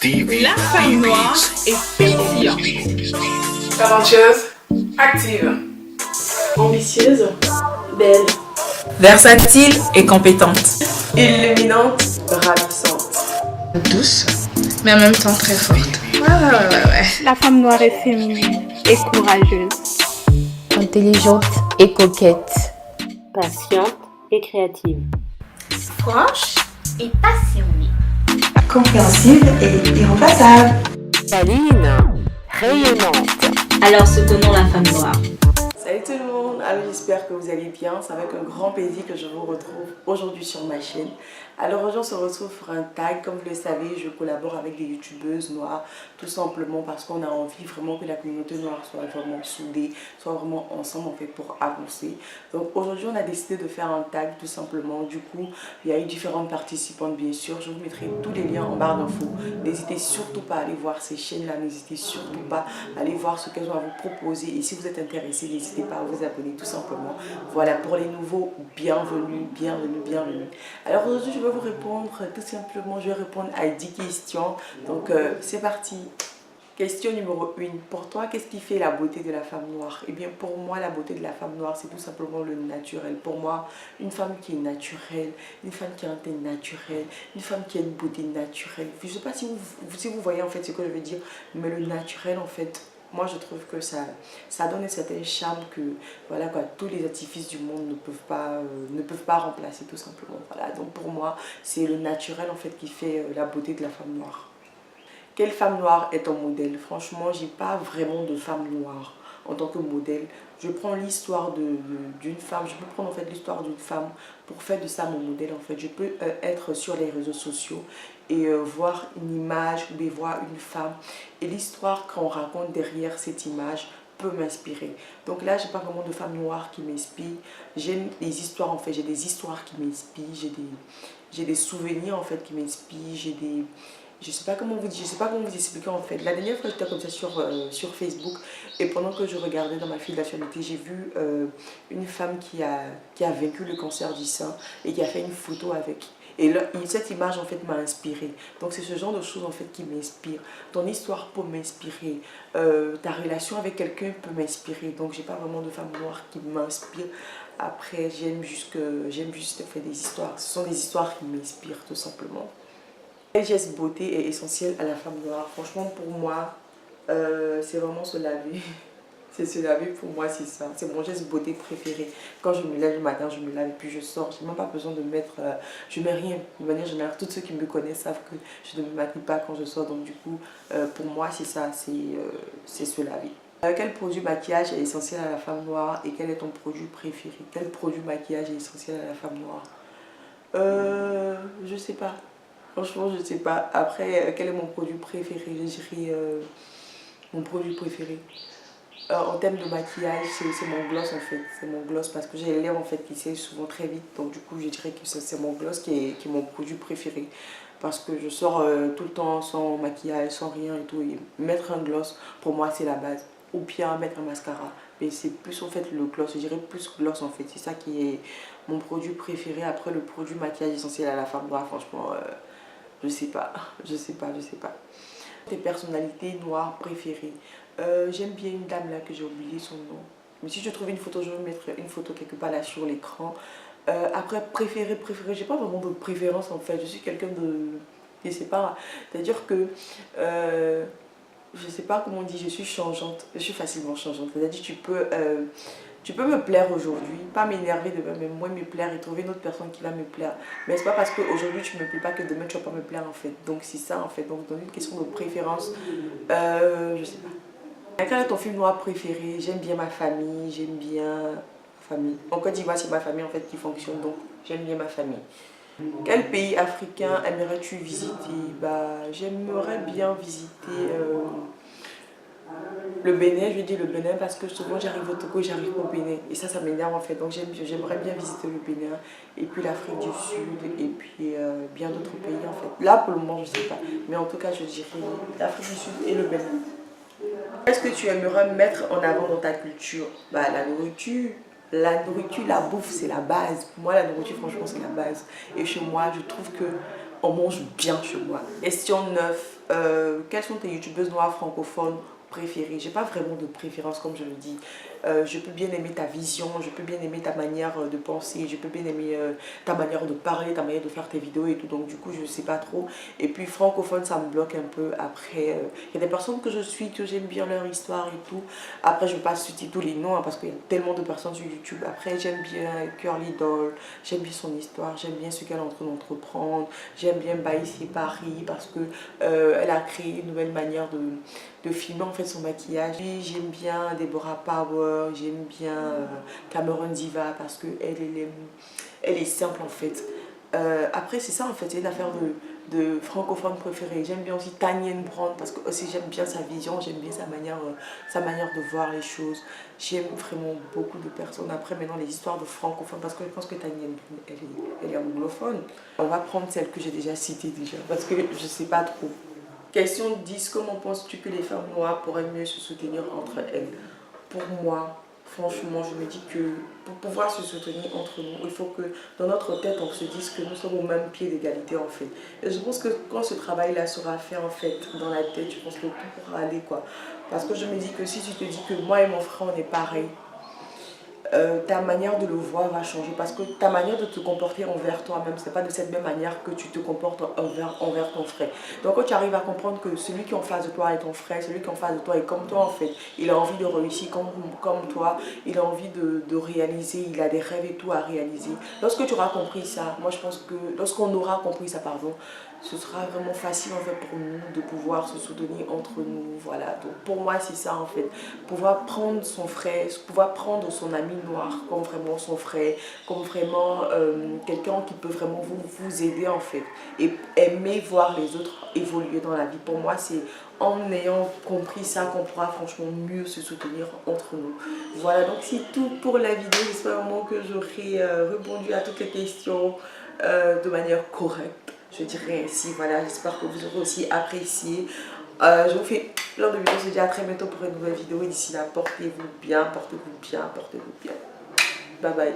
La femme noire est pétillante. Talentueuse, active, ambitieuse, belle, Versatile et compétente. illuminante, ravissante, douce, mais en même temps très forte. Ouais. La femme noire est féminine et courageuse. Intelligente et coquette. Patiente et créative. Franche et passionnée. Compréhensive et irremplaçable. Saline, rayonnante. Alors soutenons la femme noire. Salut tout le monde, alors j'espère que vous allez bien. C'est avec un grand plaisir que je vous retrouve aujourd'hui sur ma chaîne. Alors aujourd'hui on se retrouve pour un tag. Comme vous le savez, je collabore avec des youtubeuses noires, tout simplement parce qu'on a envie vraiment que la communauté noire soit vraiment soudée, soit vraiment ensemble en fait pour avancer. Donc aujourd'hui on a décidé de faire un tag tout simplement. Du coup il y a eu différentes participantes bien sûr. Je vous mettrai tous les liens en barre d'infos. N'hésitez surtout pas à aller voir ces chaînes là, n'hésitez surtout pas à aller voir ce qu'elles ont à vous proposer. Et si vous êtes intéressé, n'hésitez pas à vous abonner tout simplement. Voilà, pour les nouveaux, bienvenue, bienvenue, bienvenue. Alors aujourd'hui je vais vous répondre tout simplement, je vais répondre à 10 questions. Donc c'est parti. Question numéro 1. Pour toi, qu'est-ce qui fait la beauté de la femme noire? Eh bien pour moi, la beauté de la femme noire, c'est tout simplement le naturel. Pour moi, une femme qui est naturelle, une femme qui a un teint naturel, une femme qui a une beauté naturelle. Je ne sais pas si vous voyez en fait ce que je veux dire, mais le naturel en fait, moi je trouve que ça donne un certain charme que voilà quoi, tous les artifices du monde ne peuvent pas remplacer tout simplement. Voilà, donc pour moi c'est le naturel en fait qui fait la beauté de la femme noire. Quelle femme noire est ton modèle? Franchement, j'ai pas vraiment de femme noire en tant que modèle. Je prends l'histoire d'une femme, je peux prendre en fait l'histoire d'une femme pour faire de ça mon modèle en fait. Je peux être sur les réseaux sociaux et voir une image ou bien voir une femme et l'histoire qu'on raconte derrière cette image peut m'inspirer. Donc là, j'ai pas vraiment de femme noire qui m'inspire. J'aime les histoires en fait, j'ai des histoires qui m'inspirent, j'ai des souvenirs en fait qui m'inspirent, j'ai des... Je sais pas comment vous dire, je sais pas comment vous expliquer en fait. La dernière fois j'étais comme ça sur Facebook et pendant que je regardais dans ma file d'actualité, j'ai vu une femme qui a vaincu le cancer du sein et qui a fait une photo avec. Et là, cette image en fait m'a inspirée. Donc c'est ce genre de choses en fait qui m'inspire. Ton histoire peut m'inspirer, ta relation avec quelqu'un peut m'inspirer. Donc j'ai pas vraiment de femme noire qui m'inspire. Après j'aime juste faire des histoires. Ce sont des histoires qui m'inspirent tout simplement. Quel geste beauté est essentiel à la femme noire? Franchement pour moi c'est vraiment se laver. C'est se laver pour moi, c'est ça. C'est mon geste beauté préféré. Quand je me lève le matin, je me lave et puis je sors. Je n'ai même pas besoin de mettre... je mets rien. De manière générale, tous ceux qui me connaissent savent que je ne me maquille pas quand je sors. Donc du coup, pour moi c'est ça, c'est se laver. Quel produit maquillage est essentiel à la femme noire et quel est ton produit préféré? Quel produit maquillage est essentiel à la femme noire? Je sais pas. Franchement, je sais pas. Après, quel est mon produit préféré? Je dirais mon produit préféré. En termes de maquillage, c'est mon gloss en fait. C'est mon gloss parce que j'ai les lèvres en fait qui sèchent souvent très vite. Donc du coup, je dirais que c'est mon gloss qui est mon produit préféré. Parce que je sors tout le temps sans maquillage, sans rien et tout. Et mettre un gloss, pour moi, c'est la base. Ou bien mettre un mascara. Mais c'est plus en fait le gloss. Je dirais plus gloss en fait. C'est ça qui est mon produit préféré. Après, le produit maquillage essentiel à la femme noire, franchement... je sais pas. Tes personnalités noires préférées. J'aime bien une dame là que j'ai oublié son nom. Mais si je trouve une photo, je vais mettre une photo quelque part là sur l'écran. Après, préféré, j'ai pas vraiment de préférence en fait. Je suis quelqu'un de... Je sais pas. C'est-à-dire que... je sais pas comment on dit, je suis changeante. Je suis facilement changeante. C'est-à-dire tu peux me plaire aujourd'hui, pas m'énerver demain, mais moi me plaire et trouver une autre personne qui va me plaire. Mais c'est pas parce qu'aujourd'hui tu me plais pas que demain tu vas pas me plaire en fait. Donc c'est ça en fait. Donc dans une question de préférence, je sais pas. Quel est ton film noir préféré? J'aime bien ma famille, j'aime bien ma famille. En Côte d'Ivoire c'est ma famille en fait qui fonctionne, donc j'aime bien ma famille. Quel pays africain aimerais-tu visiter? J'aimerais bien visiter... le Bénin, je dis le Bénin parce que souvent j'arrive au Togo et j'arrive au Bénin. Et ça m'énerve en fait. Donc j'aimerais bien visiter le Bénin. Et puis l'Afrique du Sud. Et puis bien d'autres pays en fait. Là pour le moment je sais pas. Mais en tout cas je dirais l'Afrique du Sud et le Bénin. Qu'est-ce que tu aimerais mettre en avant dans ta culture? La nourriture. La bouffe c'est la base. Pour moi la nourriture franchement c'est la base. Et chez moi je trouve que on mange bien chez moi. Question 9. Quelles sont tes youtubeuses noires francophones préférées? J'ai pas vraiment de préférence comme je le dis. Je peux bien aimer ta vision, je peux bien aimer ta manière de penser, je peux bien aimer ta manière de parler, ta manière de faire tes vidéos et tout. Donc du coup je sais pas trop. Et puis francophone ça me bloque un peu. Après il y a des personnes que je suis, que j'aime bien leur histoire et tout. Après je vais pas citer tous les noms hein, parce qu'il y a tellement de personnes sur YouTube. Après j'aime bien Curly Doll, j'aime bien son histoire, j'aime bien ce qu'elle est en train d'entreprendre. J'aime bien Baïssi Paris parce que elle a créé une nouvelle manière de filmer en fait son maquillage. J'aime bien Deborah Power, j'aime bien Cameron Diva parce que elle est simple en fait. Après c'est ça en fait, c'est une affaire de francophone préférée. J'aime bien aussi Tanyen Brown parce que aussi j'aime bien sa vision, j'aime bien sa manière de voir les choses. J'aime vraiment beaucoup de personnes. Après maintenant les histoires de francophones parce que je pense que Tanyen Brown elle est anglophone. On va prendre celle que j'ai déjà citée déjà parce que je sais pas trop. Question 10. Comment penses-tu que les femmes noires pourraient mieux se soutenir entre elles? Pour moi, franchement, je me dis que pour pouvoir se soutenir entre nous, il faut que dans notre tête, on se dise que nous sommes au même pied d'égalité en fait. Et je pense que quand ce travail-là sera fait en fait dans la tête, je pense que tout pourra aller quoi. Parce que je me dis que si tu te dis que moi et mon frère, on est pareil, ta manière de le voir va changer parce que ta manière de te comporter envers toi-même, c'est pas de cette même manière que tu te comportes envers ton frère. Donc quand tu arrives à comprendre que celui qui est en face de toi est ton frère, celui qui est en face de toi est comme toi en fait, il a envie de réussir comme toi, il a envie de réaliser, il a des rêves et tout à réaliser. Lorsque tu auras compris ça, moi je pense que lorsqu'on aura compris ça, pardon, ce sera vraiment facile en fait pour nous de pouvoir se soutenir entre nous, voilà. Donc pour moi c'est ça en fait, pouvoir prendre son frère, pouvoir prendre son ami noir comme vraiment son frère, comme vraiment quelqu'un qui peut vraiment vous aider en fait, et aimer voir les autres évoluer dans la vie. Pour moi c'est en ayant compris ça qu'on pourra franchement mieux se soutenir entre nous. Voilà, donc c'est tout pour la vidéo. J'espère vraiment que j'aurai répondu à toutes les questions de manière correcte. Je dirais ainsi, voilà, j'espère que vous aurez aussi apprécié. Je vous fais plein de vidéos, je vous dis à très bientôt pour une nouvelle vidéo. Et d'ici là, portez-vous bien, portez-vous bien, portez-vous bien. Bye bye.